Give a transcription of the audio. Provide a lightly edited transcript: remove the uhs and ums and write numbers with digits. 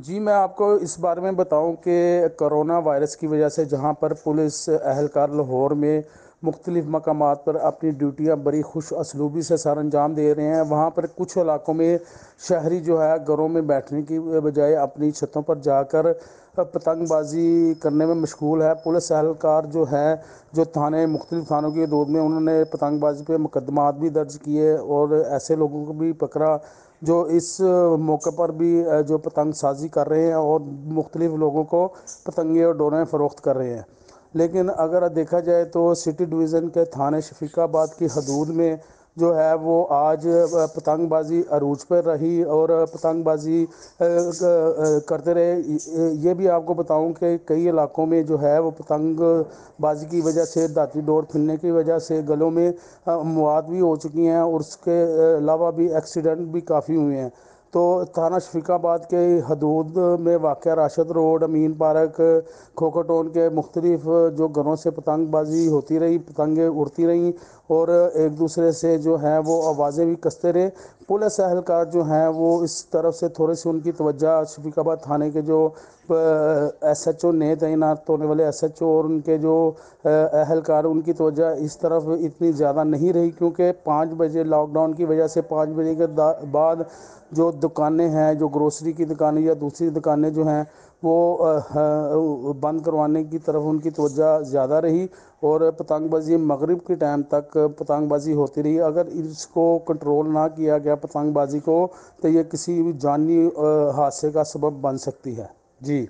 جی میں آپ کو اس بارے میں بتاؤں کہ کرونا وائرس کی وجہ سے جہاں پر پولیس اہلکار لاہور میں مختلف مقامات پر اپنی ڈیوٹیاں بڑی خوش اسلوبی سے سر انجام دے رہے ہیں، وہاں پر کچھ علاقوں میں شہری جو ہے گھروں میں بیٹھنے کی بجائے اپنی چھتوں پر جا کر پتنگ بازی کرنے میں مشغول ہے۔ پولیس اہلکار جو ہے جو مختلف تھانوں کی حدود میں انہوں نے پتنگ بازی پہ مقدمات بھی درج کیے اور ایسے لوگوں کو بھی پکڑا جو اس موقع پر بھی جو پتنگ سازی کر رہے ہیں اور مختلف لوگوں کو پتنگیں اور ڈوریں فروخت کر رہے ہیں۔ لیکن اگر دیکھا جائے تو سٹی ڈویژن کے تھانے شفیق آباد کی حدود میں جو ہے وہ آج پتنگ بازی عروج پر رہی اور پتنگ بازی کرتے رہے۔ یہ بھی آپ کو بتاؤں کہ کئی علاقوں میں جو ہے وہ پتنگ بازی کی وجہ سے دھاتی ڈور پھلنے کی وجہ سے گلوں میں مواد بھی ہو چکی ہیں اور اس کے علاوہ بھی ایکسیڈنٹ بھی کافی ہوئے ہیں۔ تو تھانہ شفیق آباد کے حدود میں واقع راشد روڈ، امین پارک، کھوکھر ٹون کے مختلف جو گھروں سے پتنگ بازی ہوتی رہی، پتنگیں اڑتی رہیں اور ایک دوسرے سے جو ہیں وہ آوازیں بھی کستے رہے۔ پولیس اہلکار جو ہیں وہ اس طرف سے تھوڑے سے ان کی توجہ شفیق آباد تھانے کے جو ایس ایچ او نئے تعینات ہونے والے ایس ایچ او اور ان کے جو اہلکار ان کی توجہ اس طرف اتنی زیادہ نہیں رہی، کیونکہ 5 بجے لاک ڈاؤن کی وجہ سے 5 بجے کے بعد جو دکانیں ہیں، جو گروسری کی دکانیں یا دوسری دکانیں جو ہیں وہ بند کروانے کی طرف ان کی توجہ زیادہ رہی اور پتنگ بازی مغرب کے ٹائم تک پتنگ بازی ہوتی رہی۔ اگر اس کو کنٹرول نہ کیا گیا پتنگ بازی کو تو یہ کسی بھی جانی حادثے کا سبب بن سکتی ہے۔ جی